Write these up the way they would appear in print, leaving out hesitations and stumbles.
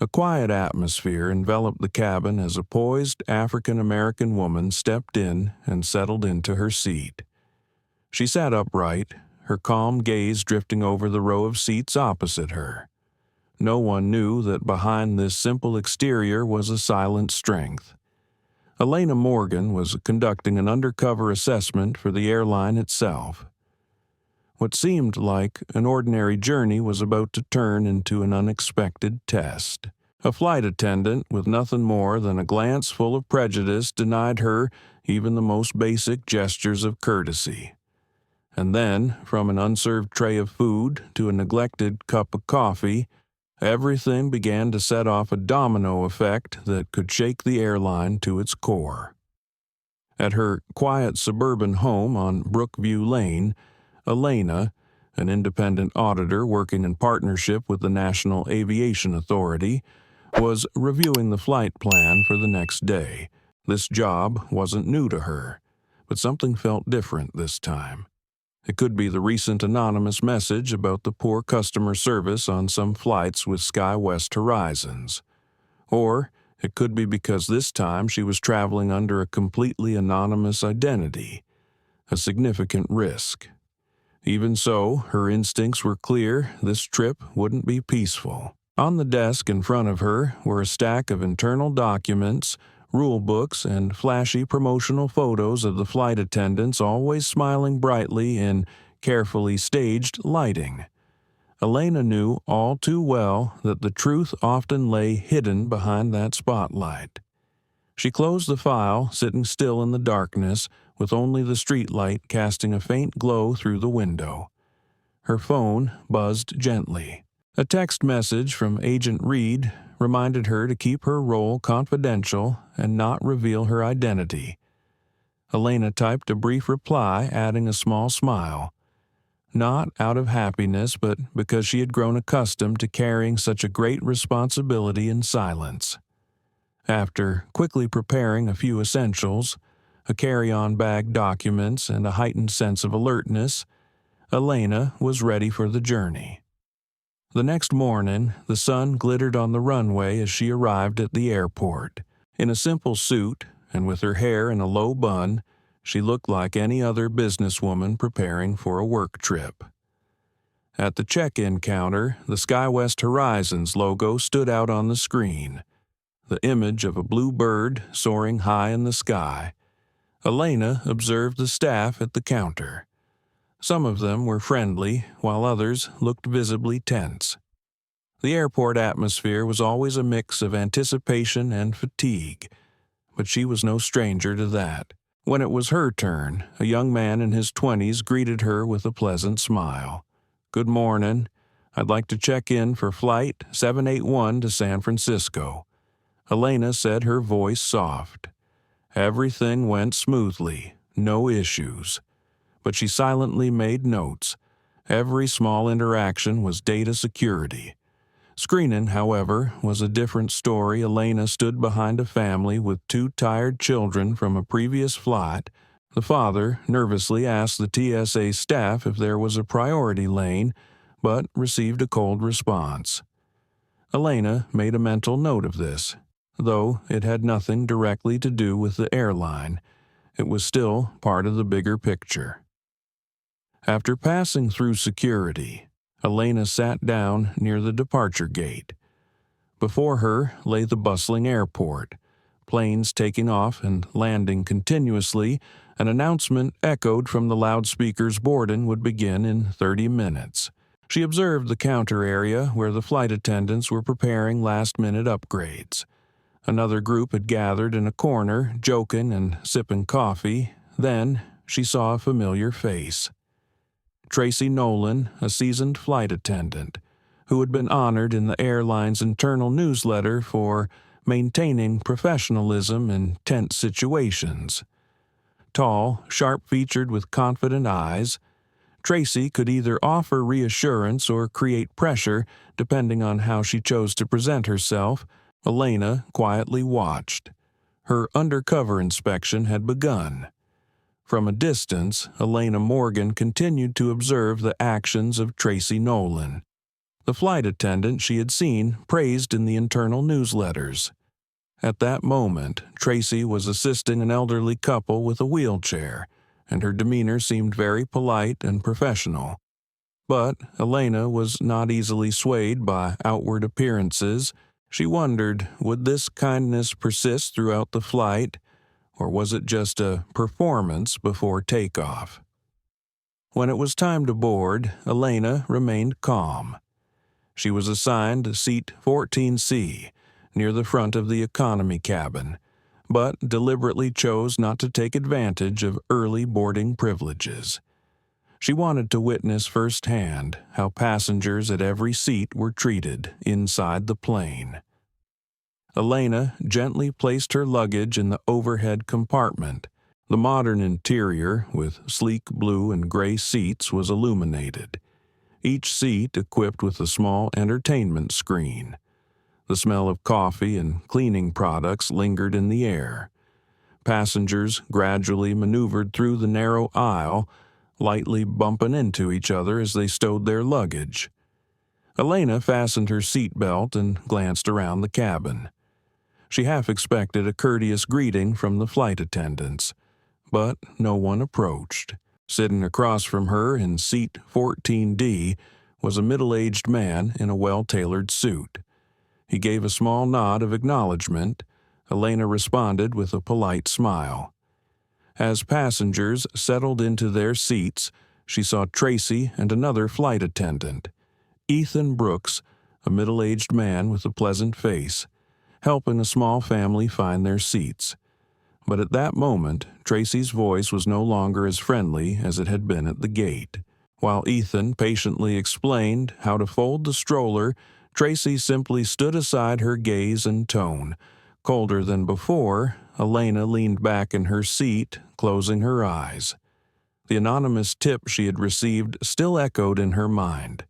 A quiet atmosphere enveloped the cabin as a poised African-American woman stepped in and settled into her seat. She sat upright, her calm gaze drifting over the row of seats opposite her. No one knew that behind this simple exterior was a silent strength. Elena Morgan was conducting an undercover assessment for the airline itself. What seemed like an ordinary journey was about to turn into an unexpected test. A flight attendant with nothing more than a glance full of prejudice denied her even the most basic gestures of courtesy. And then, from an unserved tray of food to a neglected cup of coffee, everything began to set off a domino effect that could shake the airline to its core. At her quiet suburban home on Brookview Lane, Elena, an independent auditor working in partnership with the National Aviation Authority, was reviewing the flight plan for the next day. This job wasn't new to her, but something felt different this time. It could be the recent anonymous message about the poor customer service on some flights with SkyWest Horizons. Or it could be because this time she was traveling under a completely anonymous identity, a significant risk. Even so, her instincts were clear this trip wouldn't be peaceful. On the desk in front of her were a stack of internal documents, rule books, and flashy promotional photos of the flight attendants always smiling brightly in carefully staged lighting. Elena knew all too well that the truth often lay hidden behind that spotlight. She closed the file, sitting still in the darkness, with only the streetlight casting a faint glow through the window. Her phone buzzed gently. A text message from Agent Reed reminded her to keep her role confidential and not reveal her identity. Elena typed a brief reply, adding a small smile. Not out of happiness, but because she had grown accustomed to carrying such a great responsibility in silence. After quickly preparing a few essentials, a carry-on bag, documents, and a heightened sense of alertness, Elena was ready for the journey. The next morning, the sun glittered on the runway as she arrived at the airport. In a simple suit, and with her hair in a low bun, she looked like any other businesswoman preparing for a work trip. At the check-in counter, the SkyWest Horizons logo stood out on the screen, the image of a blue bird soaring high in the sky. Elena observed the staff at the counter. Some of them were friendly, while others looked visibly tense. The airport atmosphere was always a mix of anticipation and fatigue, but she was no stranger to that. When it was her turn, a young man in his 20s greeted her with a pleasant smile. "Good morning. I'd like to check in for Flight 781 to San Francisco." Elena said, her voice soft. Everything went smoothly, no issues. But she silently made notes. Every small interaction was data security. Screening, however, was a different story. Elena stood behind a family with 2 tired children from a previous flight. The father nervously asked the TSA staff if there was a priority lane, but received a cold response. Elena made a mental note of this. Though it had nothing directly to do with the airline, it was still part of the bigger picture. After passing through security, Elena sat down near the departure gate. Before her lay the bustling airport, planes taking off and landing continuously. An announcement echoed from the loudspeakers boarding would begin in 30 minutes. She observed the counter area where the flight attendants were preparing last-minute upgrades. Another group had gathered in a corner, joking and sipping coffee. Then she saw a familiar face. Tracy Nolan, a seasoned flight attendant, who had been honored in the airline's internal newsletter for maintaining professionalism in tense situations. Tall, sharp-featured with confident eyes, Tracy could either offer reassurance or create pressure, depending on how she chose to present herself. Elena quietly watched. Her undercover inspection had begun. From a distance, Elena Morgan continued to observe the actions of Tracy Nolan. the flight attendant she had seen praised in the internal newsletters. At that moment, Tracy was assisting an elderly couple with a wheelchair, and her demeanor seemed very polite and professional. But Elena was not easily swayed by outward appearances. She wondered, would this kindness persist throughout the flight, or was it just a performance before takeoff? When it was time to board, Elena remained calm. She was assigned seat 14C, near the front of the economy cabin, but deliberately chose not to take advantage of early boarding privileges. She wanted to witness firsthand how passengers at every seat were treated inside the plane. Elena gently placed her luggage in the overhead compartment. The modern interior, with sleek blue and gray seats, was illuminated, each seat equipped with a small entertainment screen. The smell of coffee and cleaning products lingered in the air. Passengers gradually maneuvered through the narrow aisle, lightly bumping into each other as they stowed their luggage. Elena fastened her seatbelt and glanced around the cabin. She half expected a courteous greeting from the flight attendants, but no one approached. Sitting across from her in seat 14D was a middle-aged man in a well-tailored suit. He gave a small nod of acknowledgement. Elena responded with a polite smile. As passengers settled into their seats, she saw Tracy and another flight attendant, Ethan Brooks, a middle-aged man with a pleasant face, helping a small family find their seats. But at that moment, Tracy's voice was no longer as friendly as it had been at the gate. While Ethan patiently explained how to fold the stroller, Tracy simply stood aside her gaze and tone. Colder than before, Elena leaned back in her seat, closing her eyes. The anonymous tip she had received still echoed in her mind.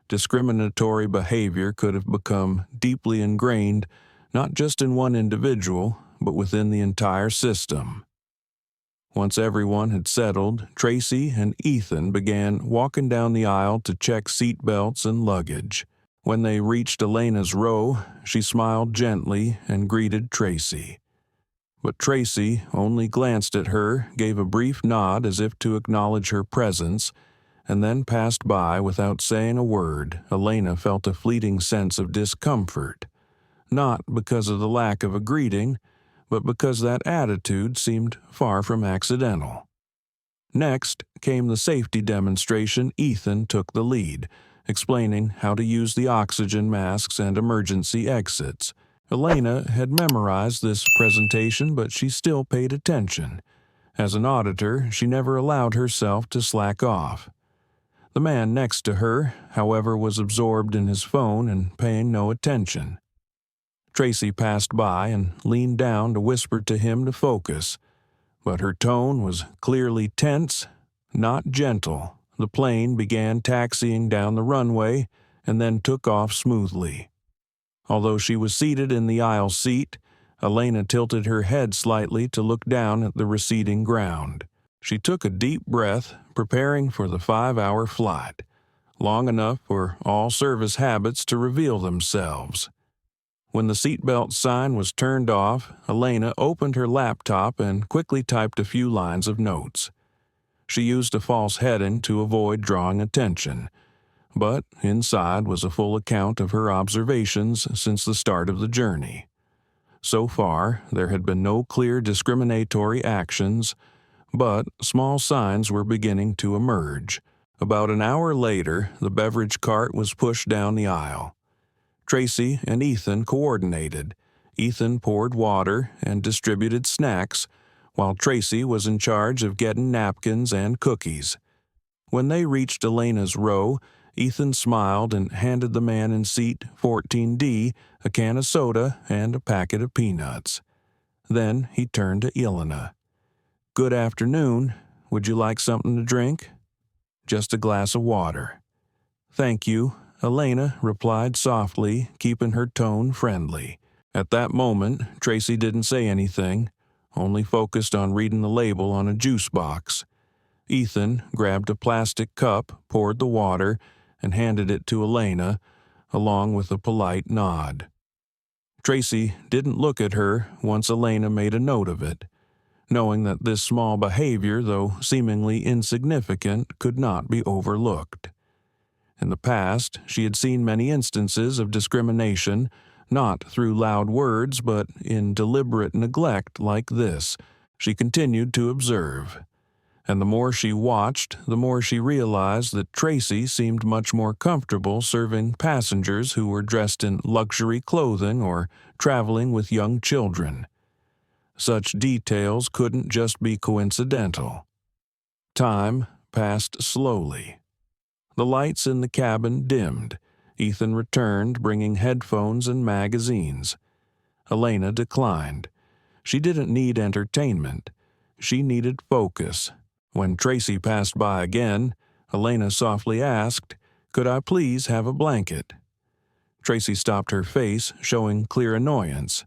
Discriminatory behavior could have become deeply ingrained, not just in one individual, but within the entire system. Once everyone had settled, Tracy and Ethan began walking down the aisle to check seat belts and luggage. When they reached Elena's row, she smiled gently and greeted Tracy. But Tracy only glanced at her, gave a brief nod as if to acknowledge her presence, and then passed by without saying a word. Elena felt a fleeting sense of discomfort, not because of the lack of a greeting, but because that attitude seemed far from accidental. Next came the safety demonstration. Ethan took the lead, explaining how to use the oxygen masks and emergency exits. Elena had memorized this presentation, but she still paid attention. As an auditor, she never allowed herself to slack off. The man next to her, however, was absorbed in his phone and paying no attention. Tracy passed by and leaned down to whisper to him to focus, but her tone was clearly tense, not gentle. The plane began taxiing down the runway and then took off smoothly. Although she was seated in the aisle seat, Elena tilted her head slightly to look down at the receding ground. She took a deep breath, preparing for the 5-hour flight, long enough for all service habits to reveal themselves. When the seatbelt sign was turned off, Elena opened her laptop and quickly typed a few lines of notes. She used a false heading to avoid drawing attention, but inside was a full account of her observations since the start of the journey. So far, there had been no clear discriminatory actions, but small signs were beginning to emerge. About an hour later, the beverage cart was pushed down the aisle. Tracy and Ethan coordinated. Ethan poured water and distributed snacks, while Tracy was in charge of getting napkins and cookies. When they reached Elena's row, Ethan smiled and handed the man in seat 14D a can of soda and a packet of peanuts. Then he turned to Elena. "Good afternoon. Would you like something to drink?" "Just a glass of water." "Thank you," Elena replied softly, keeping her tone friendly. At that moment, Tracy didn't say anything, only focused on reading the label on a juice box. Ethan grabbed a plastic cup, poured the water, and handed it to Elena, along with a polite nod. Tracy didn't look at her once Elena made a note of it, knowing that this small behavior, though seemingly insignificant, could not be overlooked. In the past, she had seen many instances of discrimination, not through loud words, but in deliberate neglect like this. She continued to observe, and the more she watched, the more she realized that Tracy seemed much more comfortable serving passengers who were dressed in luxury clothing or traveling with young children. Such details couldn't just be coincidental. Time passed slowly. The lights in the cabin dimmed. Ethan returned, bringing headphones and magazines. Elena declined. She didn't need entertainment. She needed focus. When Tracy passed by again, Elena softly asked, "Could I please have a blanket?" Tracy stopped her face, showing clear annoyance.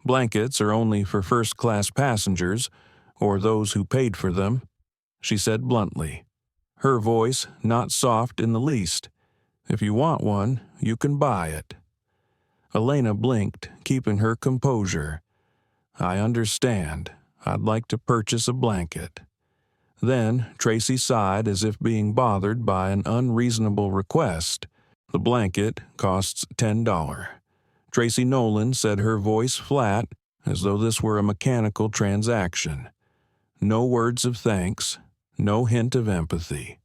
"Blankets are only for first-class passengers, or those who paid for them," she said bluntly. Her voice not soft in the least. "If you want one, you can buy it." Elena blinked, keeping her composure. "I understand. I'd like to purchase a blanket." Then Tracy sighed as if being bothered by an unreasonable request. "The blanket costs $10. Tracy Nolan said, her voice flat, as though this were a mechanical transaction. No words of thanks, no hint of empathy.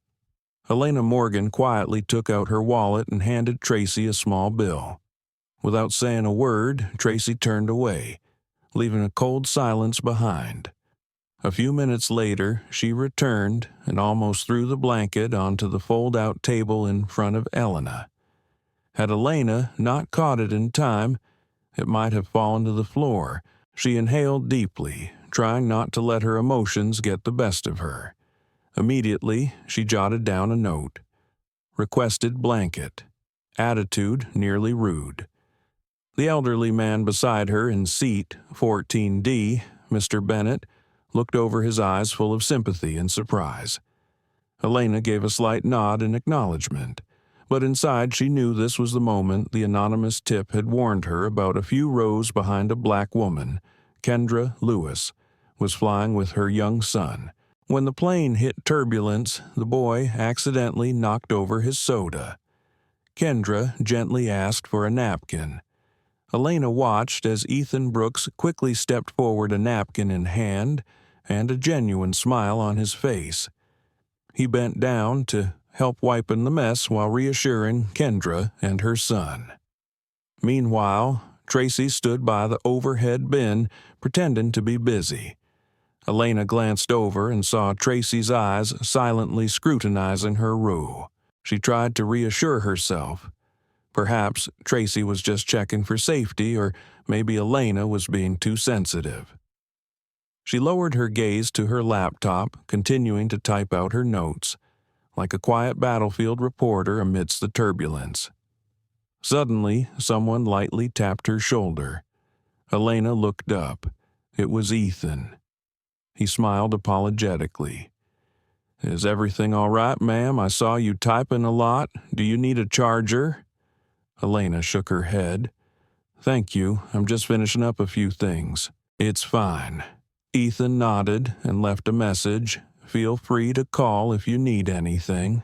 Elena Morgan quietly took out her wallet and handed Tracy a small bill. Without saying a word, Tracy turned away, leaving a cold silence behind. A few minutes later, she returned and almost threw the blanket onto the fold-out table in front of Elena. Had Elena not caught it in time, it might have fallen to the floor. She inhaled deeply, trying not to let her emotions get the best of her. Immediately, she jotted down a note. Requested blanket. Attitude nearly rude. The elderly man beside her in seat 14D, Mr. Bennett, looked over, his eyes full of sympathy and surprise. Elena gave a slight nod in acknowledgement, but inside she knew this was the moment the anonymous tip had warned her about. A few rows behind a black woman, Kendra Lewis, was flying with her young son. When the plane hit Turbulence, the boy accidentally knocked over his soda. Kendra gently asked for a napkin. Elena watched as Ethan Brooks quickly stepped forward, a napkin in hand and a genuine smile on his face. He bent down to help wiping the mess while reassuring Kendra and her son. Meanwhile, Tracy stood by the overhead bin, pretending to be busy. Elena glanced over and saw Tracy's eyes silently scrutinizing her row. She tried to reassure herself. Perhaps Tracy was just checking for safety, or maybe Elena was being too sensitive. She lowered her gaze to her laptop, continuing to type out her notes, like a quiet battlefield reporter amidst the turbulence. Suddenly, someone lightly tapped her shoulder. Elena looked up. It was Ethan. He smiled apologetically. "Is everything all right, ma'am? I saw you typing a lot. Do you need a charger?" Elena shook her head. "Thank you. I'm just finishing up a few things." "It's fine." Ethan nodded and left a message. "Feel free to call if you need anything."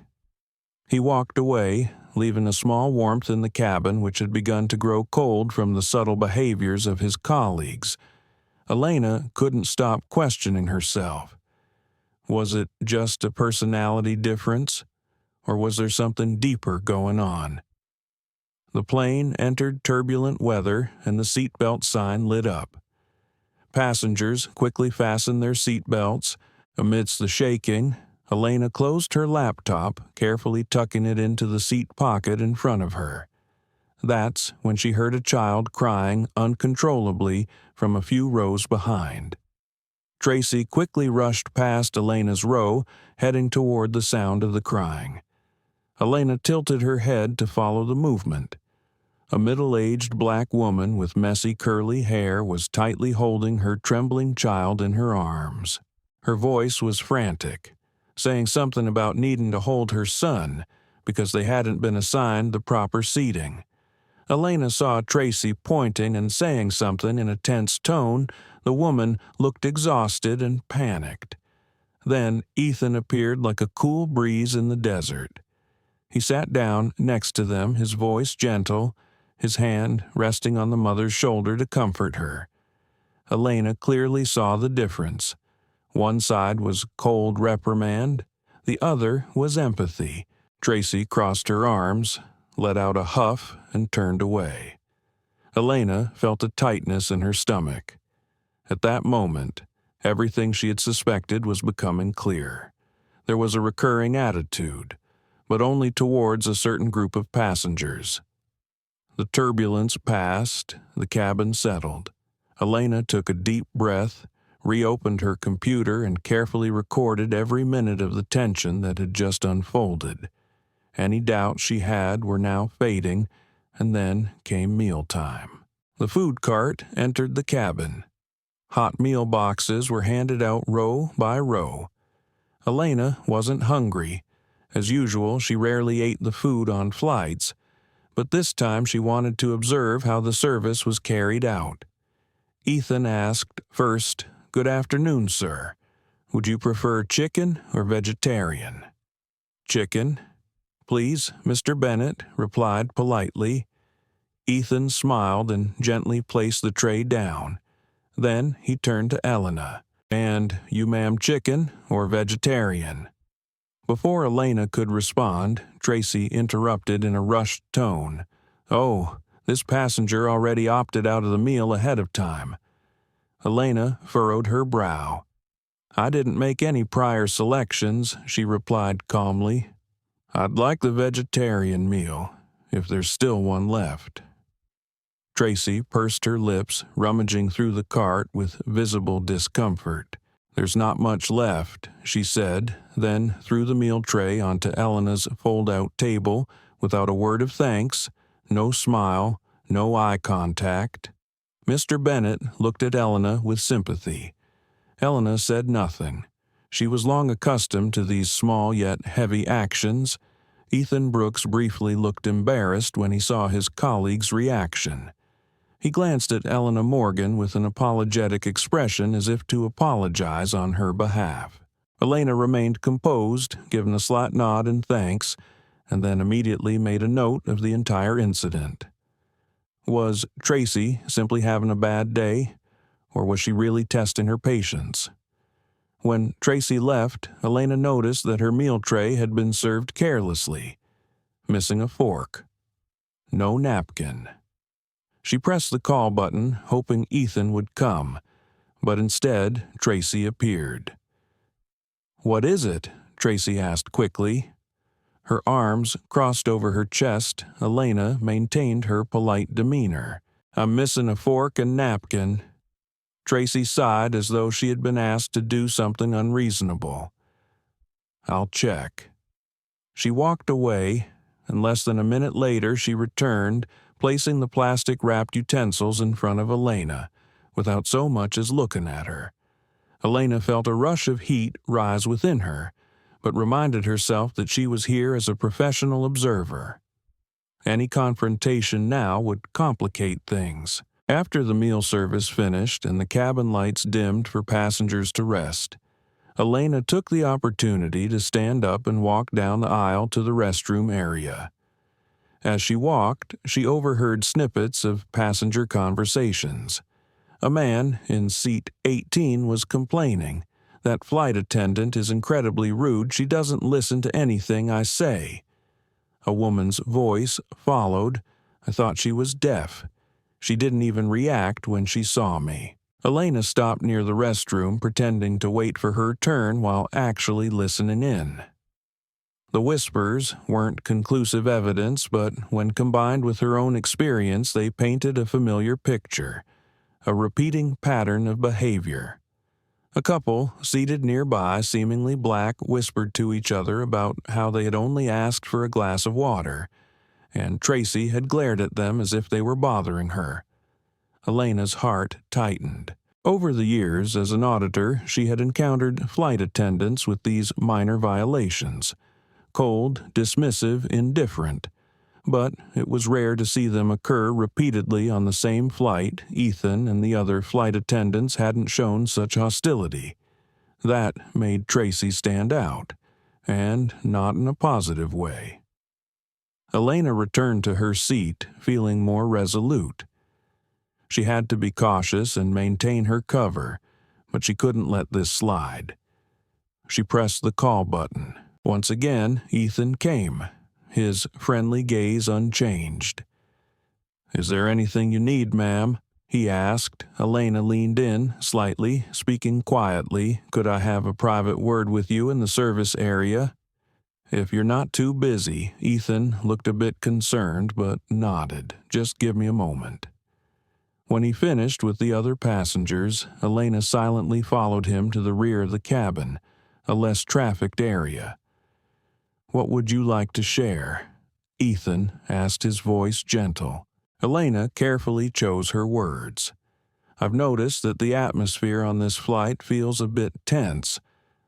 He walked away, leaving a small warmth in the cabin which had begun to grow cold from the subtle behaviors of his colleagues. Elena couldn't stop questioning herself. Was it just a personality difference, or was there something deeper going on? The plane entered turbulent weather, and the seatbelt sign lit up. Passengers quickly fastened their seatbelts. Amidst the shaking, Elena closed her laptop, carefully tucking it into the seat pocket in front of her. That's when she heard a child crying uncontrollably from a few rows behind. Tracy quickly rushed past Elena's row, heading toward the sound of the crying. Elena tilted her head to follow the movement. A middle-aged black woman with messy curly hair was tightly holding her trembling child in her arms. Her voice was frantic, saying something about needing to hold her son, because they hadn't been assigned the proper seating. Elena saw Tracy pointing and saying something in a tense tone. The woman looked exhausted and panicked. Then Ethan appeared like a cool breeze in the desert. He sat down next to them, his voice gentle, his hand resting on the mother's shoulder to comfort her. Elena clearly saw the difference. One side was cold reprimand, the other was empathy. Tracy crossed her arms, let out a huff, and turned away. Elena felt a tightness in her stomach. At that moment, everything she had suspected was becoming clear. There was a recurring attitude, but only towards a certain group of passengers. The turbulence passed, the cabin settled. Elena took a deep breath, reopened her computer, and carefully recorded every minute of the tension that had just unfolded. Any doubts she had were now fading, and then came mealtime. The food cart entered the cabin. Hot meal boxes were handed out row by row. Elena wasn't hungry. As usual, she rarely ate the food on flights, but this time she wanted to observe how the service was carried out. Ethan asked, first, "Good afternoon, sir. Would you prefer chicken or vegetarian?" "Chicken." "Please, Mr. Bennett," replied politely. Ethan smiled and gently placed the tray down. Then he turned to Elena. "And you, ma'am, chicken or vegetarian?" Before Elena could respond, Tracy interrupted in a rushed tone. "Oh, this passenger already opted out of the meal ahead of time." Elena furrowed her brow. "I didn't make any prior selections," she replied calmly. "I'd like the vegetarian meal, if there's still one left." Tracy pursed her lips, rummaging through the cart with visible discomfort. "There's not much left," she said, then threw the meal tray onto Elena's fold-out table without a word of thanks, no smile, no eye contact. Mr. Bennett looked at Elena with sympathy. Elena said nothing. She was long accustomed to these small yet heavy actions. Ethan Brooks briefly looked embarrassed when he saw his colleague's reaction. He glanced at Elena Morgan with an apologetic expression as if to apologize on her behalf. Elena remained composed, given a slight nod and thanks, and then immediately made a note of the entire incident. Was Tracy simply having a bad day, or was she really testing her patience? When Tracy left, Elena noticed that her meal tray had been served carelessly, missing a fork. No napkin. She pressed the call button, hoping Ethan would come, but instead Tracy appeared. "What is it?" Tracy asked quickly. Her arms crossed over her chest, Elena maintained her polite demeanor. "I'm missing a fork and napkin." Tracy sighed as though she had been asked to do something unreasonable. "I'll check." She walked away, and less than a minute later she returned, placing the plastic-wrapped utensils in front of Elena, without so much as looking at her. Elena felt a rush of heat rise within her, but reminded herself that she was here as a professional observer. Any confrontation now would complicate things. After the meal service finished and the cabin lights dimmed for passengers to rest, Elena took the opportunity to stand up and walk down the aisle to the restroom area. As she walked, she overheard snippets of passenger conversations. A man in seat 18 was complaining, "That flight attendant is incredibly rude. She doesn't listen to anything I say." A woman's voice followed, "I thought she was deaf. She didn't even react when she saw me." Elena stopped near the restroom, pretending to wait for her turn while actually listening in. The whispers weren't conclusive evidence, but when combined with her own experience, they painted a familiar picture, a repeating pattern of behavior. A couple, seated nearby, seemingly black, whispered to each other about how they had only asked for a glass of water, and Tracy had glared at them as if they were bothering her. Elena's heart tightened. Over the years, as an auditor, she had encountered flight attendants with these minor violations, cold, dismissive, indifferent. But it was rare to see them occur repeatedly on the same flight. Ethan and the other flight attendants hadn't shown such hostility. That made Tracy stand out, and not in a positive way. Elena returned to her seat, feeling more resolute. She had to be cautious and maintain her cover, but she couldn't let this slide. She pressed the call button. Once again, Ethan came, his friendly gaze unchanged. "Is there anything you need, ma'am?" he asked. Elena leaned in slightly, speaking quietly. "Could I have a private word with you in the service area?" "If you're not too busy." Ethan looked a bit concerned, but nodded. "Just give me a moment." When he finished with the other passengers, Elena silently followed him to the rear of the cabin, a less trafficked area. "What would you like to share?" Ethan asked, his voice gentle. Elena carefully chose her words. "I've noticed that the atmosphere on this flight feels a bit tense.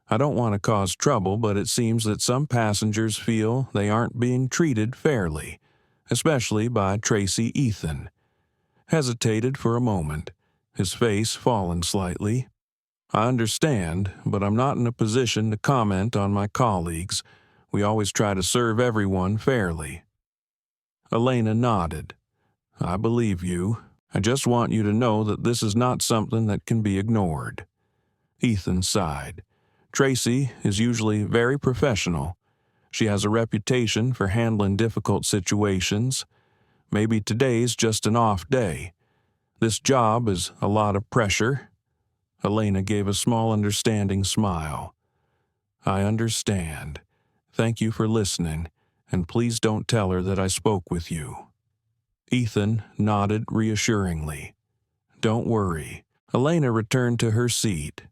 I don't want to cause trouble, but it seems that some passengers feel they aren't being treated fairly, especially by Tracy Ethan." Hesitated for a moment, his face fallen slightly. "I understand, but I'm not in a position to comment on my colleagues. We always try to serve everyone fairly." Elena nodded. "I believe you. I just want you to know that this is not something that can be ignored." Ethan sighed. "Tracy is usually very professional. She has a reputation for handling difficult situations. Maybe today's just an off day. This job is a lot of pressure." Elena gave a small understanding smile. "I understand. Thank you for listening, and please don't tell her that I spoke with you." Ethan nodded reassuringly. "Don't worry." Elena returned to her seat,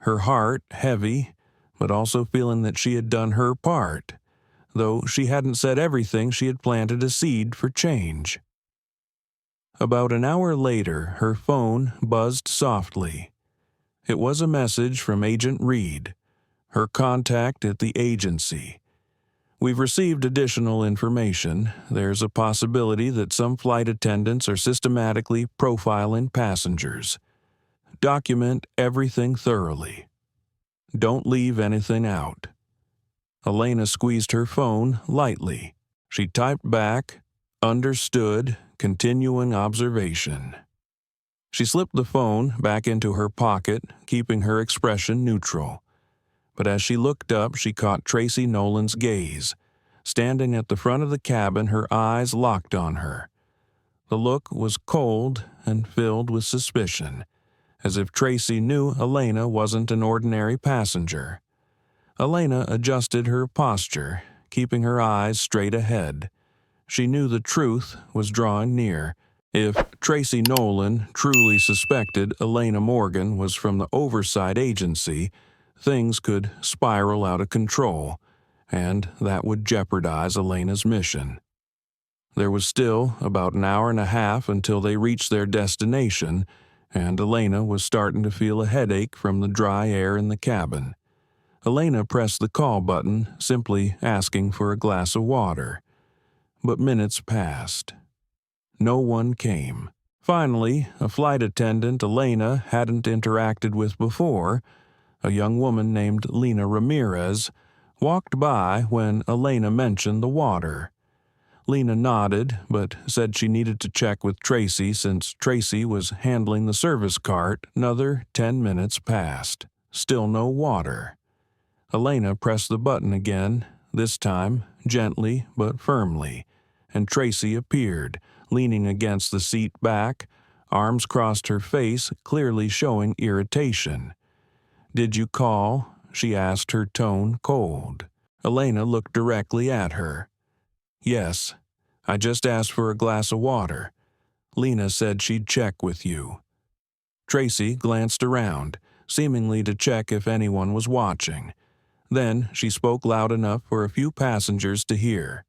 her heart heavy, but also feeling that she had done her part, though she hadn't said everything. She had planted a seed for change. About an hour later, her phone buzzed softly. It was a message from Agent Reed, her contact at the agency. "We've received additional information. There's a possibility that some flight attendants are systematically profiling passengers. Document everything thoroughly. Don't leave anything out." Elena squeezed her phone lightly. She typed back, "Understood, continuing observation." She slipped the phone back into her pocket, keeping her expression neutral. But as she looked up, she caught Tracy Nolan's gaze. Standing at the front of the cabin, her eyes locked on her. The look was cold and filled with suspicion, as if Tracy knew Elena wasn't an ordinary passenger. Elena adjusted her posture, keeping her eyes straight ahead. She knew the truth was drawing near. If Tracy Nolan truly suspected Elena Morgan was from the oversight agency, things could spiral out of control, and that would jeopardize Elena's mission. There was still about an hour and a half until they reached their destination, and Elena was starting to feel a headache from the dry air in the cabin. Elena pressed the call button, simply asking for a glass of water. But minutes passed. No one came. Finally, a flight attendant Elena hadn't interacted with before, a young woman named Lena Ramirez, walked by when Elena mentioned the water. Lena nodded, but said she needed to check with Tracy since Tracy was handling the service cart. Another 10 minutes passed. Still no water. Elena pressed the button again, this time gently but firmly, and Tracy appeared, leaning against the seat back, arms crossed her face, clearly showing irritation. "Did you call?" she asked, her tone cold. Elena looked directly at her. "Yes, I just asked for a glass of water. Lena said she'd check with you." Tracy glanced around, seemingly to check if anyone was watching. Then she spoke loud enough for a few passengers to hear.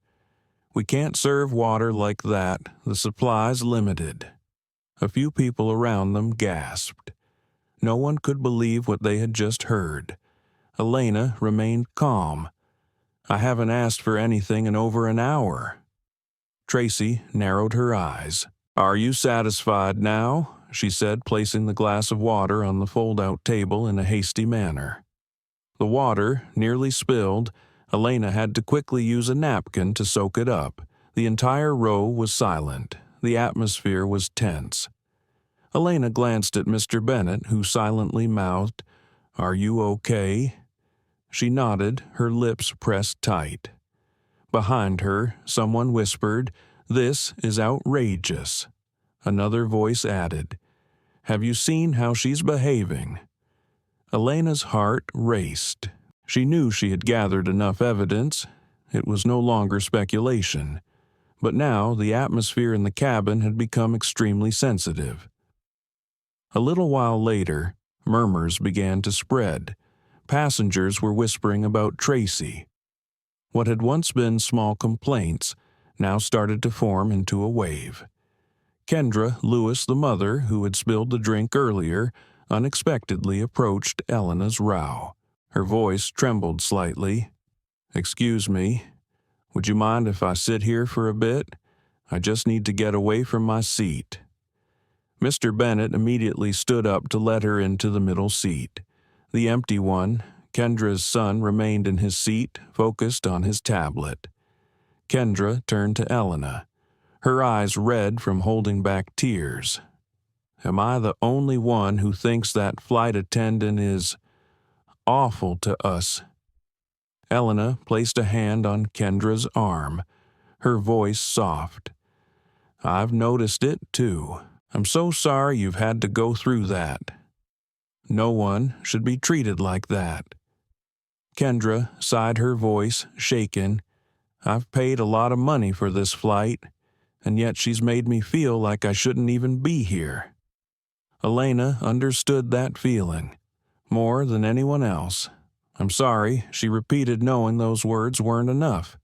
"We can't serve water like that. The supply's limited." A few people around them gasped. No one could believe what they had just heard. Elena remained calm. I haven't asked for anything in over an hour. Tracy narrowed her eyes. Are you satisfied now? She said, placing the glass of water on the fold-out table in a hasty manner. The water nearly spilled. Elena had to quickly use a napkin to soak it up. The entire row was silent. The atmosphere was tense. Elena glanced at Mr. Bennett, who silently mouthed, "Are you okay?" She nodded, her lips pressed tight. Behind her, someone whispered, "This is outrageous." Another voice added, "Have you seen how she's behaving?" Elena's heart raced. She knew she had gathered enough evidence. It was no longer speculation. But now the atmosphere in the cabin had become extremely sensitive. A little while later, murmurs began to spread. Passengers were whispering about Tracy. What had once been small complaints now started to form into a wave. Kendra Lewis, the mother, who had spilled the drink earlier, unexpectedly approached Elena's row. Her voice trembled slightly. "Excuse me, would you mind if I sit here for a bit? I just need to get away from my seat." Mr. Bennett immediately stood up to let her into the middle seat. The empty one, Kendra's son, remained in his seat, focused on his tablet. Kendra turned to Elena, her eyes red from holding back tears. "Am I the only one who thinks that flight attendant is awful to us?" Elena placed a hand on Kendra's arm, her voice soft. "I've noticed it, too. I'm so sorry you've had to go through that. No one should be treated like that." Kendra sighed, her voice shaken. "I've paid a lot of money for this flight, and yet she's made me feel like I shouldn't even be here." Elena understood that feeling, more than anyone else. "I'm sorry," she repeated, knowing those words weren't enough.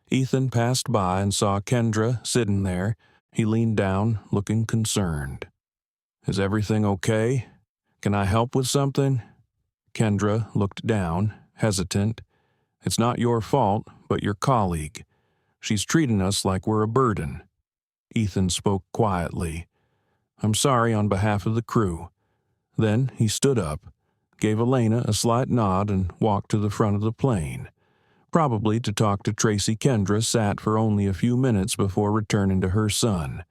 Ethan passed by and saw Kendra sitting there. He leaned down, looking concerned. "Is everything okay? Can I help with something?" Kendra looked down, hesitant. "It's not your fault, but your colleague. She's treating us like we're a burden." Ethan spoke quietly. "I'm sorry on behalf of the crew." Then he stood up, gave Elena a slight nod, and walked to the front of the plane. Probably to talk to Tracy. Kendra sat for only a few minutes before returning to her son.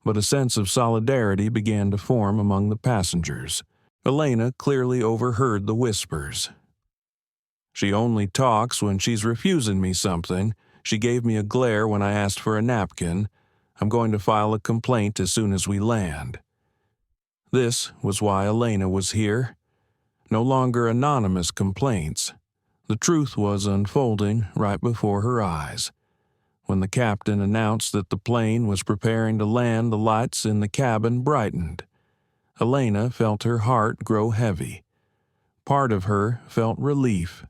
But a sense of solidarity began to form among the passengers. Elena clearly overheard the whispers. "She only talks when she's refusing me something. She gave me a glare when I asked for a napkin. I'm going to file a complaint as soon as we land." This was why Elena was here. No longer anonymous complaints. The truth was unfolding right before her eyes. When the captain announced that the plane was preparing to land, the lights in the cabin brightened. Elena felt her heart grow heavy. Part of her felt relief,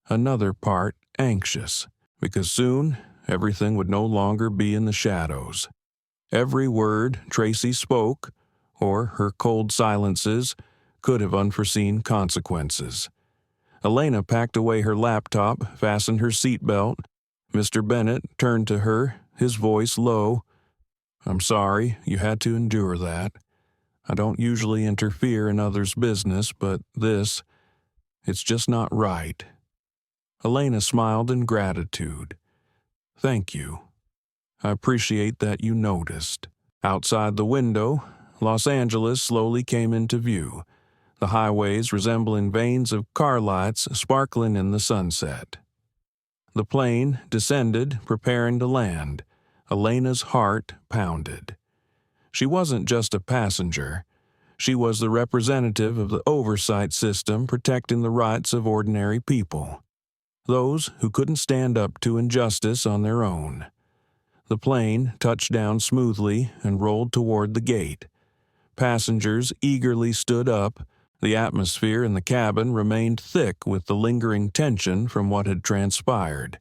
another part anxious, because soon everything would no longer be in the shadows. Every word Tracy spoke, or her cold silences, could have unforeseen consequences. Elena packed away her laptop, fastened her seatbelt. Mr. Bennett turned to her, his voice low. "I'm sorry you had to endure that. I don't usually interfere in others' business, but it's just not right." Elena smiled in gratitude. "Thank you. I appreciate that you noticed." Outside the window, Los Angeles slowly came into view, the highways resembling veins of car lights sparkling in the sunset. The plane descended, preparing to land. Elena's heart pounded. She wasn't just a passenger. She was the representative of the oversight system protecting the rights of ordinary people, those who couldn't stand up to injustice on their own. The plane touched down smoothly and rolled toward the gate. Passengers eagerly stood up. The atmosphere in the cabin remained thick with the lingering tension from what had transpired.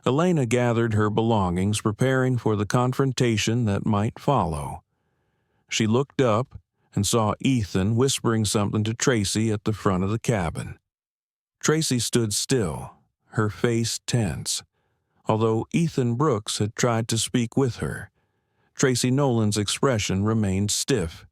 Elena gathered her belongings, preparing for the confrontation that might follow. She looked up and saw Ethan whispering something to Tracy at the front of the cabin. Tracy stood still, her face tense. Although Ethan Brooks had tried to speak with her, Tracy Nolan's expression remained stiff.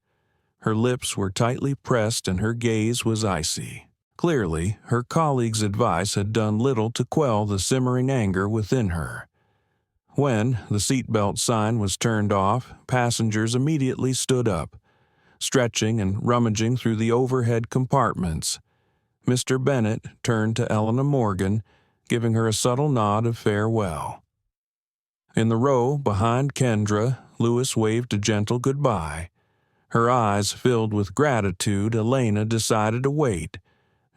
Her lips were tightly pressed and her gaze was icy. Clearly, her colleague's advice had done little to quell the simmering anger within her. When the seatbelt sign was turned off, passengers immediately stood up, stretching and rummaging through the overhead compartments. Mr. Bennett turned to Elena Morgan, giving her a subtle nod of farewell. In the row behind Kendra, Lewis waved a gentle goodbye. Her eyes filled with gratitude, Elena decided to wait.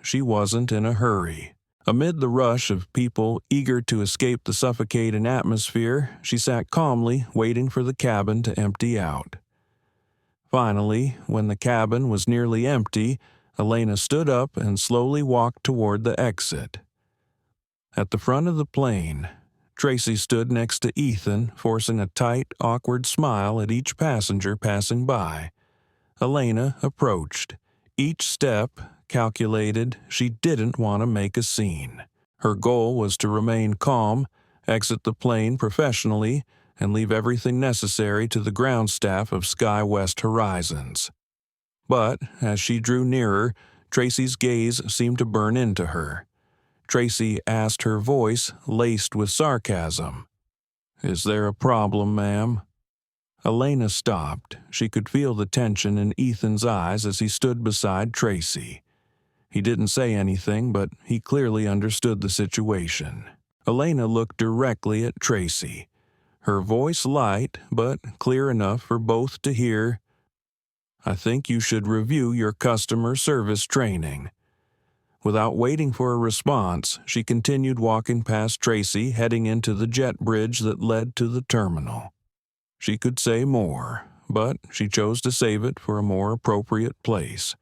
She wasn't in a hurry. Amid the rush of people eager to escape the suffocating atmosphere, she sat calmly waiting for the cabin to empty out. Finally, when the cabin was nearly empty, Elena stood up and slowly walked toward the exit. At the front of the plane, Tracy stood next to Ethan, forcing a tight, awkward smile at each passenger passing by. Elena approached. Each step calculated. She didn't want to make a scene. Her goal was to remain calm, exit the plane professionally, and leave everything necessary to the ground staff of SkyWest Horizons. But as she drew nearer, Tracy's gaze seemed to burn into her. Tracy asked, her voice laced with sarcasm, "Is there a problem, ma'am?" Elena stopped. She could feel the tension in Ethan's eyes as he stood beside Tracy. He didn't say anything, but he clearly understood the situation. Elena looked directly at Tracy, her voice light but clear enough for both to hear. "I think you should review your customer service training." Without waiting for a response, she continued walking past Tracy, heading into the jet bridge that led to the terminal. She could say more, but she chose to save it for a more appropriate place,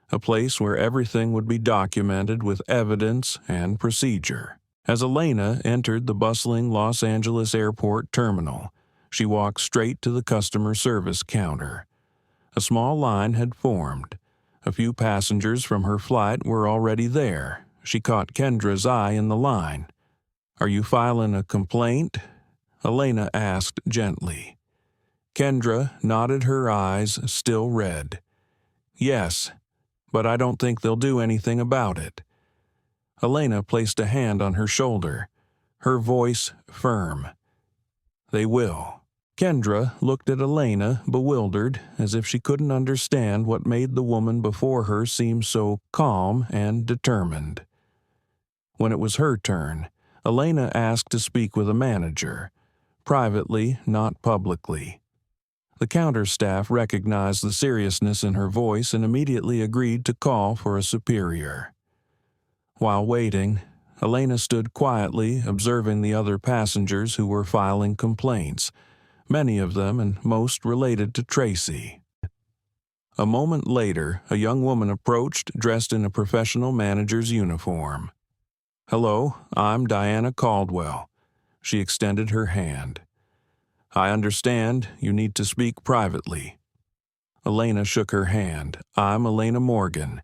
a place where everything would be documented with evidence and procedure. As Elena entered the bustling Los Angeles airport terminal, she walked straight to the customer service counter. A small line had formed. A few passengers from her flight were already there. She caught Kendra's eye in the line. "Are you filing a complaint?" Elena asked gently. Kendra nodded, her eyes still red. "Yes, but I don't think they'll do anything about it." Elena placed a hand on her shoulder, her voice firm. "They will." Kendra looked at Elena, bewildered, as if she couldn't understand what made the woman before her seem so calm and determined. When it was her turn, Elena asked to speak with a manager, privately, not publicly. The counter staff recognized the seriousness in her voice and immediately agreed to call for a superior. While waiting, Elena stood quietly observing the other passengers who were filing complaints, many of them and most related to Tracy. A moment later, a young woman approached dressed in a professional manager's uniform. "Hello, I'm Diana Caldwell." She extended her hand. "I understand you need to speak privately." Elena shook her hand. "I'm Elena Morgan,"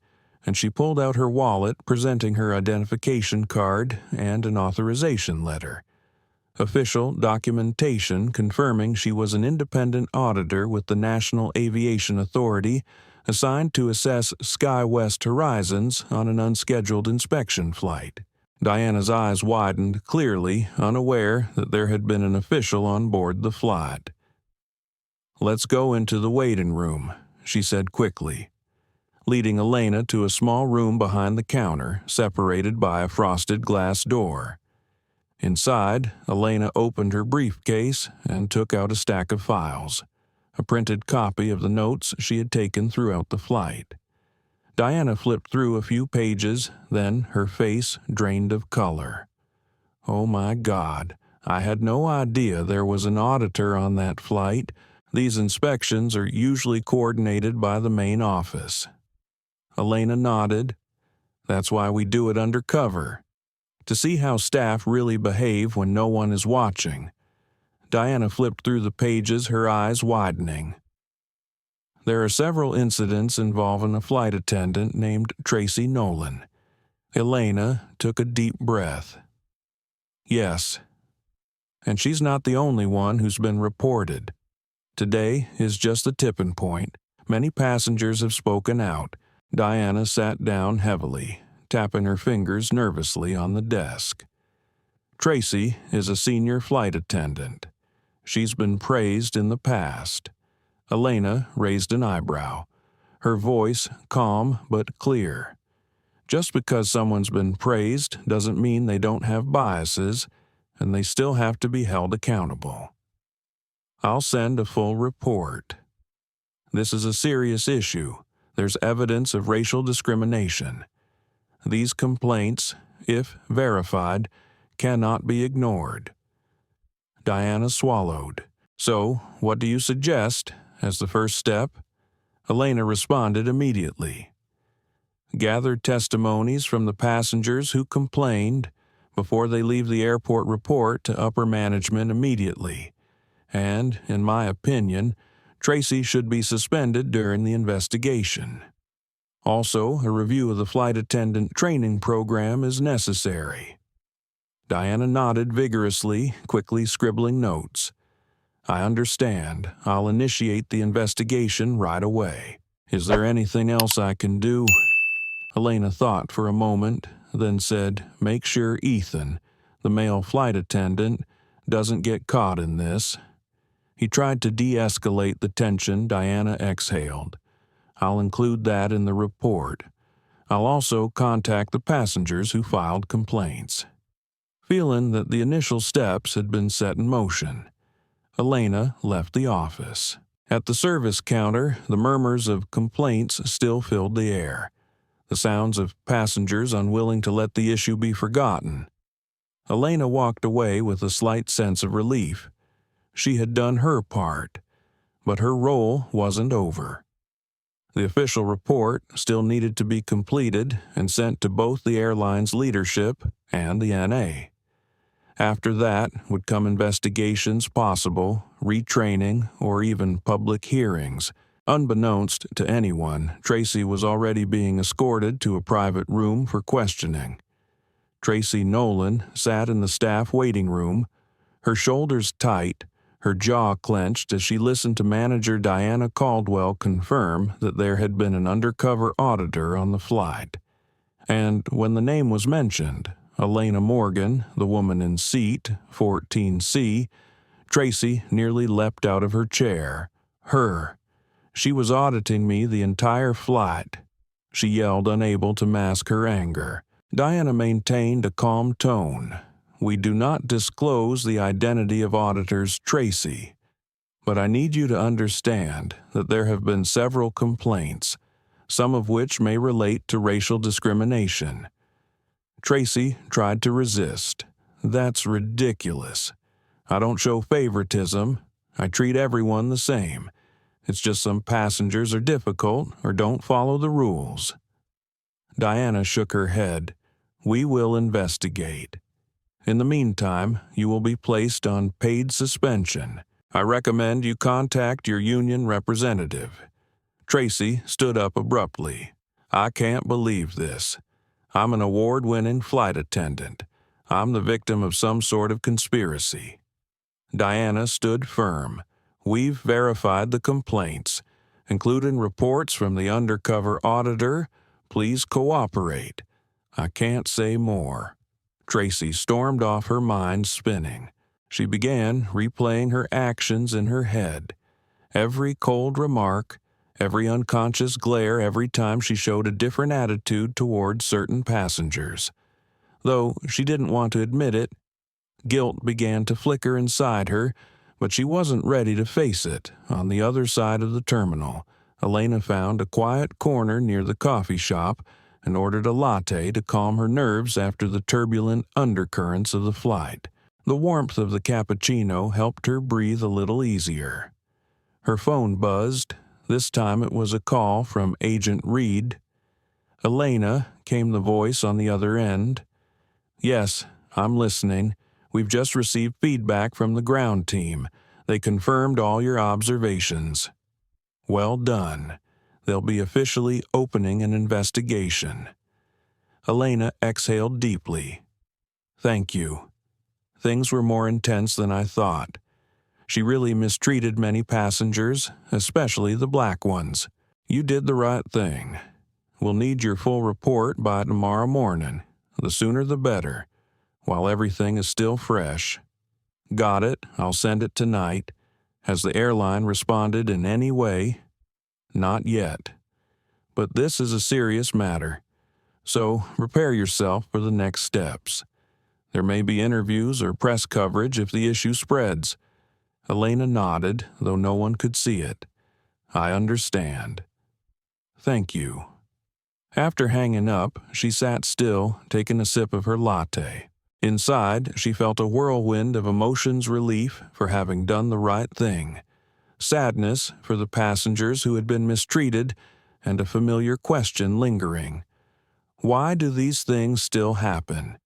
and she pulled out her wallet, presenting her identification card and an authorization letter. Official documentation confirming she was an independent auditor with the National Aviation Authority, assigned to assess SkyWest Horizons on an unscheduled inspection flight. Diana's eyes widened, clearly unaware that there had been an official on board the flight. "Let's go into the waiting room," she said quickly, leading Elena to a small room behind the counter, separated by a frosted glass door. Inside, Elena opened her briefcase and took out a stack of files, a printed copy of the notes she had taken throughout the flight. Diana flipped through a few pages, then her face drained of color. "Oh my God, I had no idea there was an auditor on that flight. These inspections are usually coordinated by the main office." Elena nodded. "That's why we do it undercover, to see how staff really behave when no one is watching." Diana flipped through the pages, her eyes widening. "There are several incidents involving a flight attendant named Tracy Nolan." Elena took a deep breath. Yes. And she's not the only one who's been reported. Today is just the tipping point. Many passengers have spoken out. Diana sat down heavily, tapping her fingers nervously on the desk. Tracy is a senior flight attendant. She's been praised in the past. Elena raised an eyebrow, her voice calm but clear. Just because someone's been praised doesn't mean they don't have biases, and they still have to be held accountable. I'll send a full report. This is a serious issue. There's evidence of racial discrimination. These complaints, if verified, cannot be ignored. Diana swallowed. So, what do you suggest as the first step? Elena responded immediately. Gather testimonies from the passengers who complained before they leave the airport. Report to upper management immediately. And, in my opinion, Tracy should be suspended during the investigation. Also, a review of the flight attendant training program is necessary. Diana nodded vigorously, quickly scribbling notes. I understand. I'll initiate the investigation right away. Is there anything else I can do? Elena thought for a moment, then said, make sure Ethan, the male flight attendant, doesn't get caught in this. He tried to de-escalate the tension. Diana exhaled. I'll include that in the report. I'll also contact the passengers who filed complaints. Feeling that the initial steps had been set in motion, Elena left the office. At the service counter, the murmurs of complaints still filled the air, the sounds of passengers unwilling to let the issue be forgotten. Elena walked away with a slight sense of relief. She had done her part, but her role wasn't over. The official report still needed to be completed and sent to both the airline's leadership and the NA. After that would come investigations possible, retraining, or even public hearings. Unbeknownst to anyone, Tracy was already being escorted to a private room for questioning. Tracy Nolan sat in the staff waiting room, her shoulders tight, her jaw clenched as she listened to manager Diana Caldwell confirm that there had been an undercover auditor on the flight. And when the name was mentioned, Elena Morgan, the woman in seat 14C, Tracy nearly leapt out of her chair. Her. She was auditing me the entire flight. She yelled, unable to mask her anger. Diana maintained a calm tone. We do not disclose the identity of auditors Tracy, but I need you to understand that there have been several complaints, some of which may relate to racial discrimination. Tracy tried to resist. That's ridiculous. I don't show favoritism. I treat everyone the same. It's just some passengers are difficult or don't follow the rules. Diana shook her head. We will investigate. In the meantime, you will be placed on paid suspension. I recommend you contact your union representative. Tracy stood up abruptly. I can't believe this. I'm an award-winning flight attendant. I'm the victim of some sort of conspiracy. Diana stood firm. We've verified the complaints, including reports from the undercover auditor. Please cooperate. I can't say more. Tracy stormed off, her mind spinning. She began replaying her actions in her head. Every cold remark, every unconscious glare, every time she showed a different attitude toward certain passengers. Though she didn't want to admit it, guilt began to flicker inside her, but she wasn't ready to face it. On the other side of the terminal, Elena found a quiet corner near the coffee shop and ordered a latte to calm her nerves after the turbulent undercurrents of the flight. The warmth of the cappuccino helped her breathe a little easier. Her phone buzzed. This time it was a call from Agent Reed. Elena, came the voice on the other end. Yes, I'm listening. We've just received feedback from the ground team. They confirmed all your observations. Well done. They'll be officially opening an investigation. Elena exhaled deeply. Thank you. Things were more intense than I thought. She really mistreated many passengers, especially the black ones. You did the right thing. We'll need your full report by tomorrow morning. The sooner the better, while everything is still fresh. Got it. I'll send it tonight. Has the airline responded in any way? Not yet. But this is a serious matter. So prepare yourself for the next steps. There may be interviews or press coverage if the issue spreads. Elena nodded, though no one could see it. I understand. Thank you. After hanging up, she sat still, taking a sip of her latte. Inside, she felt a whirlwind of emotions, relief for having done the right thing, sadness for the passengers who had been mistreated, and a familiar question lingering. Why do these things still happen?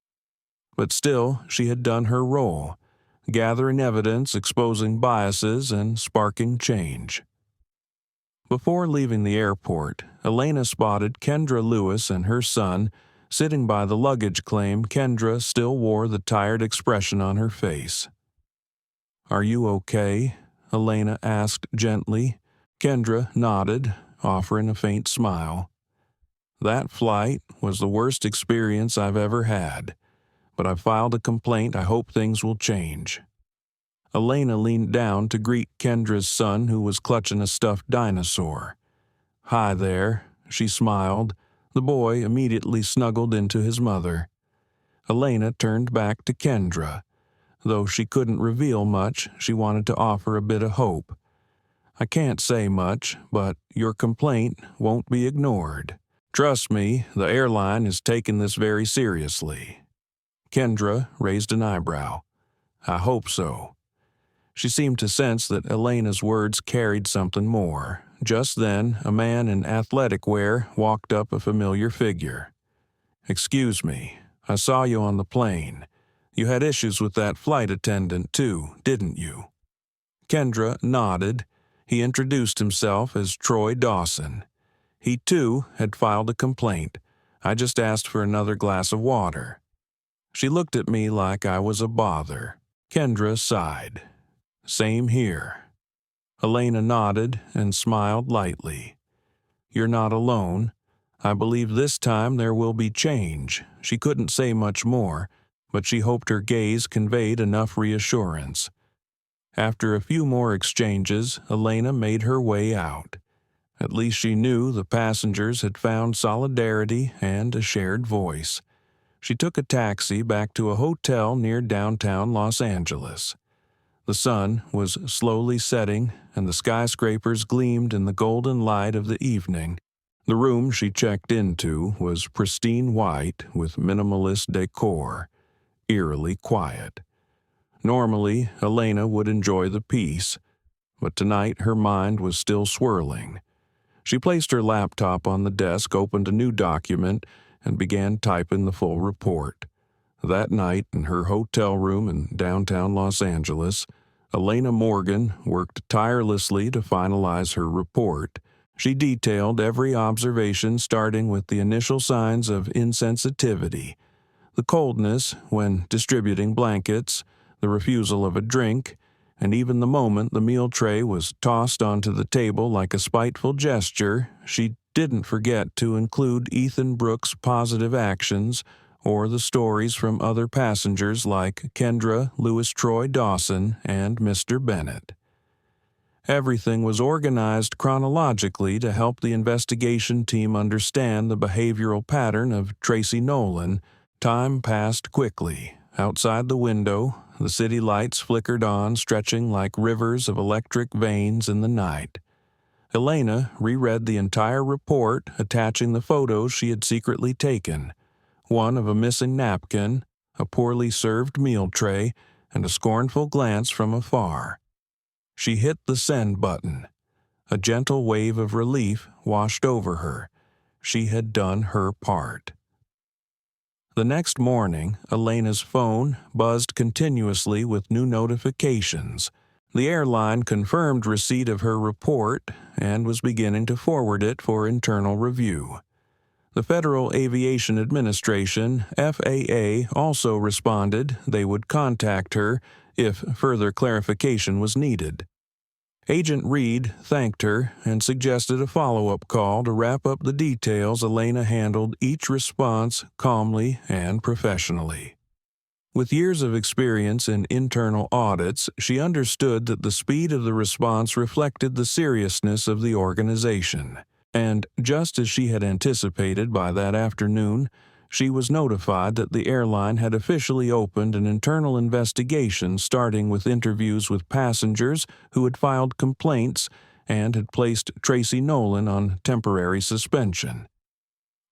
But still, she had done her role, gathering evidence, exposing biases, and sparking change. Before leaving the airport, Elena spotted Kendra Lewis and her son sitting by the luggage claim. Kendra still wore the tired expression on her face. "Are you okay?" Elena asked gently. Kendra nodded, offering a faint smile. "That flight was the worst experience I've ever had, but I filed a complaint. I hope things will change." Elena leaned down to greet Kendra's son, who was clutching a stuffed dinosaur. "Hi there," she smiled. The boy immediately snuggled into his mother. Elena turned back to Kendra. Though she couldn't reveal much, she wanted to offer a bit of hope. "I can't say much, but your complaint won't be ignored. Trust me, the airline is taking this very seriously." Kendra raised an eyebrow. "I hope so." She seemed to sense that Elena's words carried something more. Just then, a man in athletic wear walked up, a familiar figure. "Excuse me, I saw you on the plane. You had issues with that flight attendant too, didn't you?" Kendra nodded. He introduced himself as Troy Dawson. He too had filed a complaint. I just asked for another glass of water. She looked at me like I was a bother. Kendra sighed. "Same here." Elena nodded and smiled lightly. "You're not alone. I believe this time there will be change." She couldn't say much more, but she hoped her gaze conveyed enough reassurance. After a few more exchanges, Elena made her way out. At least she knew the passengers had found solidarity and a shared voice. She took a taxi back to a hotel near downtown Los Angeles. The sun was slowly setting, and the skyscrapers gleamed in the golden light of the evening. The room she checked into was pristine white with minimalist decor, eerily quiet. Normally, Elena would enjoy the peace, but tonight her mind was still swirling. She placed her laptop on the desk, opened a new document, and began typing the full report. That night, in her hotel room in downtown Los Angeles, Elena Morgan worked tirelessly to finalize her report. She detailed every observation, starting with the initial signs of insensitivity, the coldness when distributing blankets, the refusal of a drink, and even the moment the meal tray was tossed onto the table like a spiteful gesture. She didn't forget to include Ethan Brooks' positive actions or the stories from other passengers like Kendra Lewis Troy Dawson and Mr. Bennett. Everything was organized chronologically to help the investigation team understand the behavioral pattern of Tracy Nolan. Time passed quickly. Outside the window, the city lights flickered on, stretching like rivers of electric veins in the night. Elena reread the entire report, attaching the photos she had secretly taken. One of a missing napkin, a poorly served meal tray, and a scornful glance from afar. She hit the send button. A gentle wave of relief washed over her. She had done her part. The next morning, Elena's phone buzzed continuously with new notifications. The airline confirmed receipt of her report and was beginning to forward it for internal review. The Federal Aviation Administration, FAA, also responded they would contact her if further clarification was needed. Agent Reed thanked her and suggested a follow-up call to wrap up the details. Elena handled each response calmly and professionally. With years of experience in internal audits, she understood that the speed of the response reflected the seriousness of the organization. And just as she had anticipated by that afternoon, she was notified that the airline had officially opened an internal investigation, starting with interviews with passengers who had filed complaints and had placed Tracy Nolan on temporary suspension.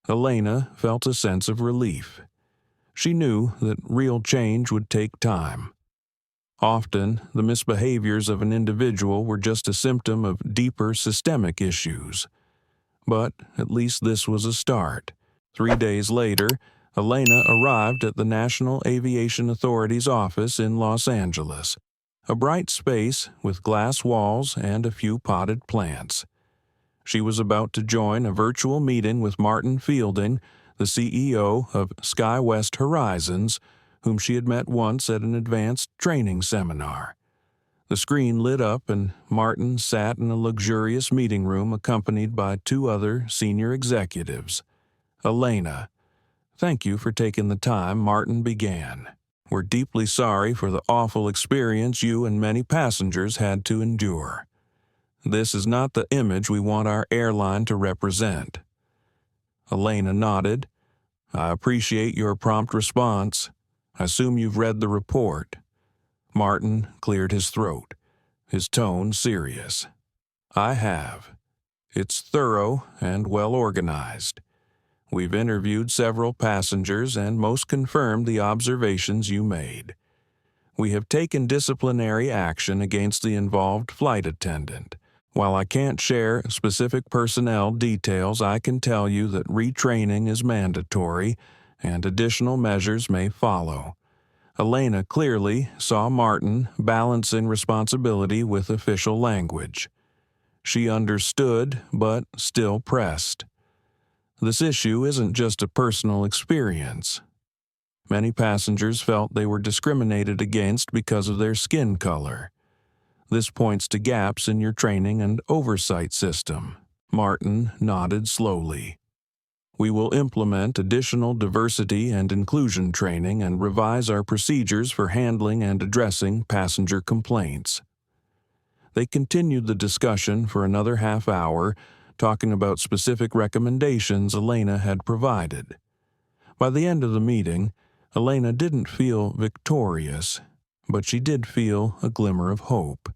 Elena felt a sense of relief. She knew that real change would take time. Often, the misbehaviors of an individual were just a symptom of deeper systemic issues. But at least this was a start. 3 days later, Elena arrived at the National Aviation Authority's office in Los Angeles, a bright space with glass walls and a few potted plants. She was about to join a virtual meeting with Martin Fielding, the CEO of SkyWest Horizons, whom she had met once at an advanced training seminar. The screen lit up and Martin sat in a luxurious meeting room accompanied by 2 other senior executives. Elena, thank you for taking the time, Martin began. We're deeply sorry for the awful experience you and many passengers had to endure. This is not the image we want our airline to represent. Elena nodded. I appreciate your prompt response. I assume you've read the report. Martin cleared his throat, his tone serious. I have. It's thorough and well organized. We've interviewed several passengers and most confirmed the observations you made. We have taken disciplinary action against the involved flight attendant. While I can't share specific personnel details, I can tell you that retraining is mandatory and additional measures may follow. Elena clearly saw Martin balancing responsibility with official language. She understood, but still pressed. This issue isn't just a personal experience. Many passengers felt they were discriminated against because of their skin color. This points to gaps in your training and oversight system. Martin nodded slowly. We will implement additional diversity and inclusion training and revise our procedures for handling and addressing passenger complaints. They continued the discussion for another half hour, talking about specific recommendations Elena had provided. By the end of the meeting, Elena didn't feel victorious, but she did feel a glimmer of hope.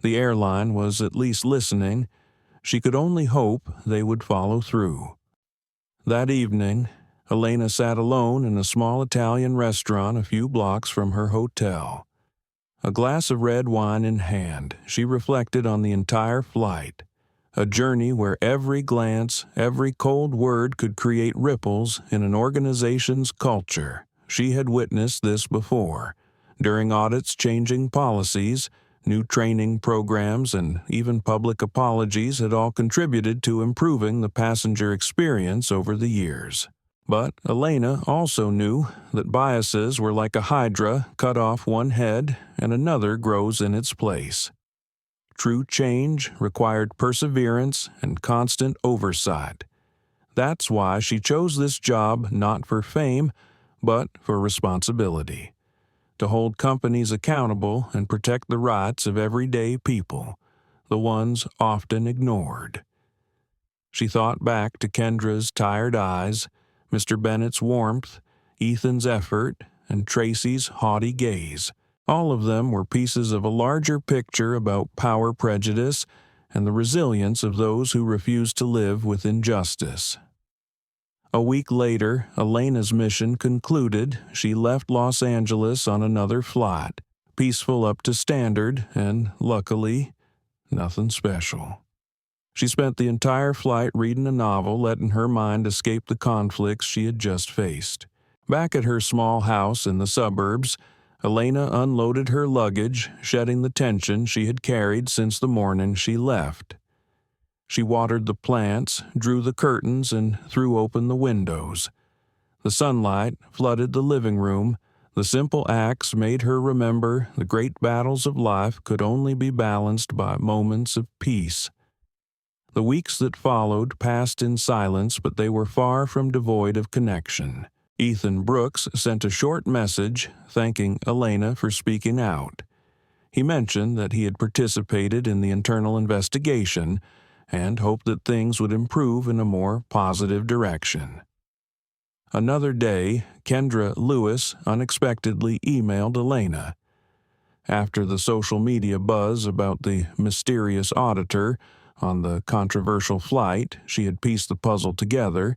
The airline was at least listening. She could only hope they would follow through. That evening, Elena sat alone in a small Italian restaurant a few blocks from her hotel. A glass of red wine in hand, she reflected on the entire flight, a journey where every glance, every cold word could create ripples in an organization's culture. She had witnessed this before, during audits changing policies. New training programs and even public apologies had all contributed to improving the passenger experience over the years. But Elena also knew that biases were like a hydra, cut off one head and another grows in its place. True change required perseverance and constant oversight. That's why she chose this job not for fame, but for responsibility. To hold companies accountable and protect the rights of everyday people, the ones often ignored. She thought back to Kendra's tired eyes, Mr. Bennett's warmth, Ethan's effort, and Tracy's haughty gaze. All of them were pieces of a larger picture about power prejudice and the resilience of those who refuse to live with injustice. A week later, Elena's mission concluded. She left Los Angeles on another flight, peaceful up to standard, and, luckily, nothing special. She spent the entire flight reading a novel, letting her mind escape the conflicts she had just faced. Back at her small house in the suburbs, Elena unloaded her luggage, shedding the tension she had carried since the morning she left. She watered the plants, drew the curtains, and threw open the windows. The sunlight flooded the living room. The simple acts made her remember the great battles of life could only be balanced by moments of peace. The weeks that followed passed in silence, but they were far from devoid of connection. Ethan Brooks sent a short message thanking Elena for speaking out. He mentioned that he had participated in the internal investigation and hoped that things would improve in a more positive direction. Another day, Kendra Lewis unexpectedly emailed Elena. After the social media buzz about the mysterious auditor on the controversial flight, she had pieced the puzzle together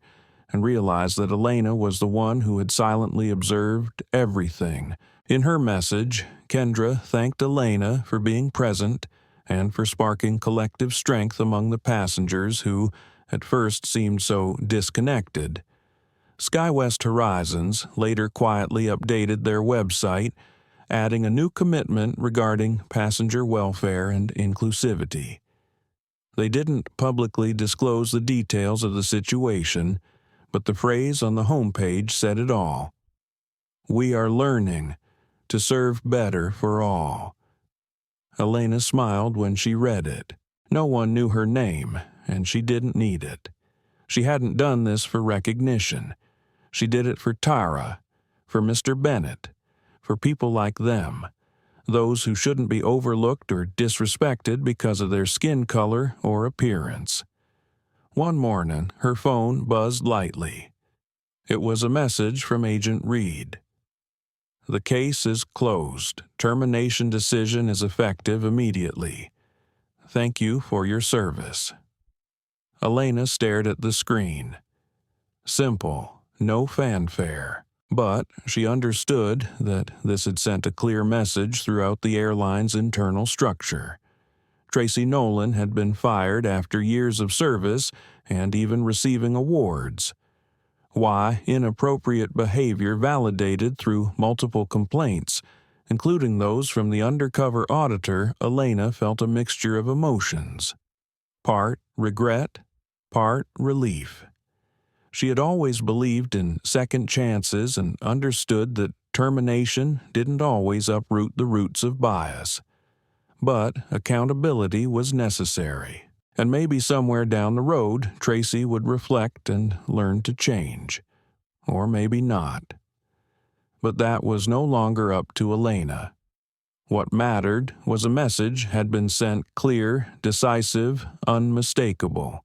and realized that Elena was the one who had silently observed everything. In her message, Kendra thanked Elena for being present and for sparking collective strength among the passengers who, at first, seemed so disconnected. SkyWest Horizons later quietly updated their website, adding a new commitment regarding passenger welfare and inclusivity. They didn't publicly disclose the details of the situation, but the phrase on the homepage said it all. "We are learning to serve better for all." Elena smiled when she read it. No one knew her name, and she didn't need it. She hadn't done this for recognition. She did it for Tara, for Mr. Bennett, for people like them, those who shouldn't be overlooked or disrespected because of their skin color or appearance. One morning, her phone buzzed lightly. It was a message from Agent Reed. "The case is closed. Termination decision is effective immediately. Thank you for your service." Elena stared at the screen. Simple. No fanfare. But she understood that this had sent a clear message throughout the airline's internal structure. Tracy Nolan had been fired after years of service and even receiving awards. Why inappropriate behavior validated through multiple complaints, including those from the undercover auditor, Elena felt a mixture of emotions. Part regret, part relief. She had always believed in second chances and understood that termination didn't always uproot the roots of bias. But accountability was necessary, and maybe somewhere down the road Tracy would reflect and learn to change. Or maybe not. But that was no longer up to Elena. What mattered was a message had been sent clear, decisive, unmistakable.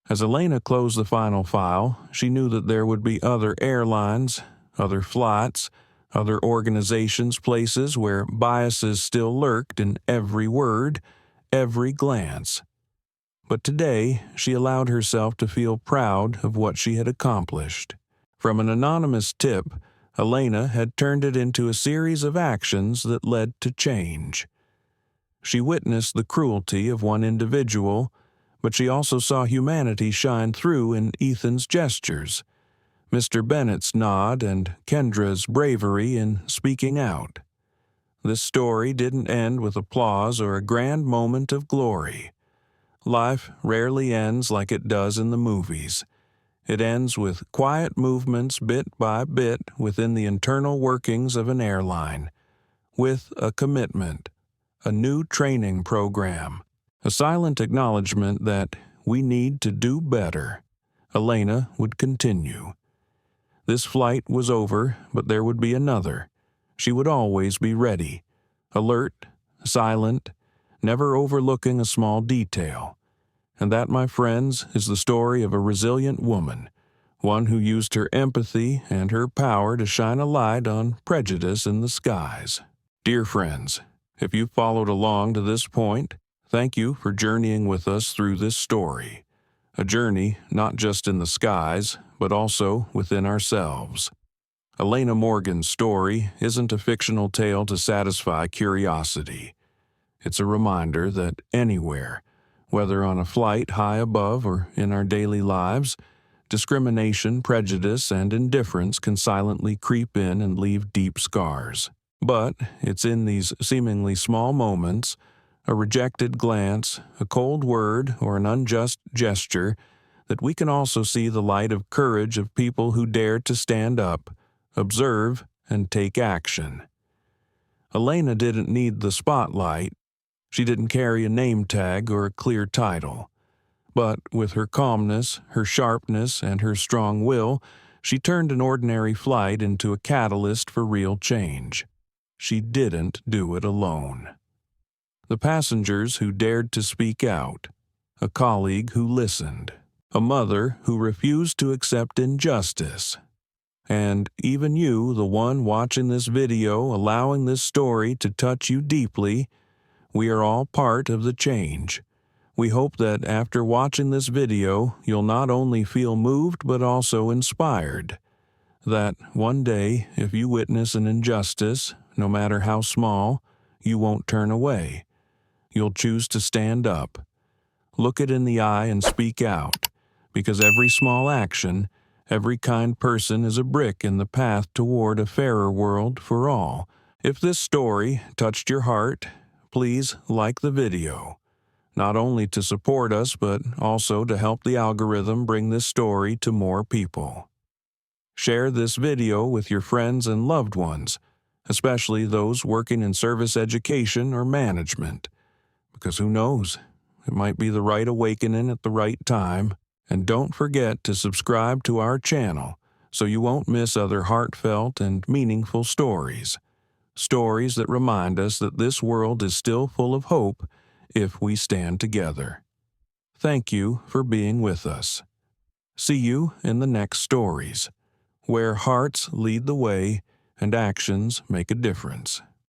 As Elena closed the final file, she knew that there would be other airlines, other flights, other organizations, places where biases still lurked in every word, every glance. But today, she allowed herself to feel proud of what she had accomplished. From an anonymous tip, Elena had turned it into a series of actions that led to change. She witnessed the cruelty of one individual, but she also saw humanity shine through in Ethan's gestures, Mr. Bennett's nod, and Kendra's bravery in speaking out. This story didn't end with applause or a grand moment of glory. Life rarely ends like it does in the movies. It ends with quiet movements bit by bit within the internal workings of an airline, with a commitment, a new training program, a silent acknowledgement that we need to do better. Elena would continue. This flight was over, but there would be another. She would always be ready, alert, silent, never overlooking a small detail. And that, my friends, is the story of a resilient woman, one who used her empathy and her power to shine a light on prejudice in the skies. Dear friends, if you followed along to this point, thank you for journeying with us through this story, a journey not just in the skies, but also within ourselves. Elena Morgan's story isn't a fictional tale to satisfy curiosity. It's a reminder that anywhere, whether on a flight high above or in our daily lives, discrimination, prejudice, and indifference can silently creep in and leave deep scars. But it's in these seemingly small moments, a rejected glance, a cold word, or an unjust gesture, that we can also see the light of courage of people who dared to stand up, observe, and take action. Elena didn't need the spotlight. She didn't carry a name tag or a clear title. But with her calmness, her sharpness, and her strong will, she turned an ordinary flight into a catalyst for real change. She didn't do it alone. The passengers who dared to speak out, a colleague who listened, a mother who refused to accept injustice, and even you, the one watching this video, allowing this story to touch you deeply, we are all part of the change. We hope that after watching this video, you'll not only feel moved but also inspired. That one day, if you witness an injustice, no matter how small, you won't turn away. You'll choose to stand up. Look it in the eye and speak out, because every small action, every kind person is a brick in the path toward a fairer world for all. If this story touched your heart, please like the video. Not only to support us, but also to help the algorithm bring this story to more people. Share this video with your friends and loved ones, especially those working in service education or management. Because who knows, it might be the right awakening at the right time. And don't forget to subscribe to our channel so you won't miss other heartfelt and meaningful stories. Stories that remind us that this world is still full of hope if we stand together. Thank you for being with us. See you in the next stories, where hearts lead the way and actions make a difference.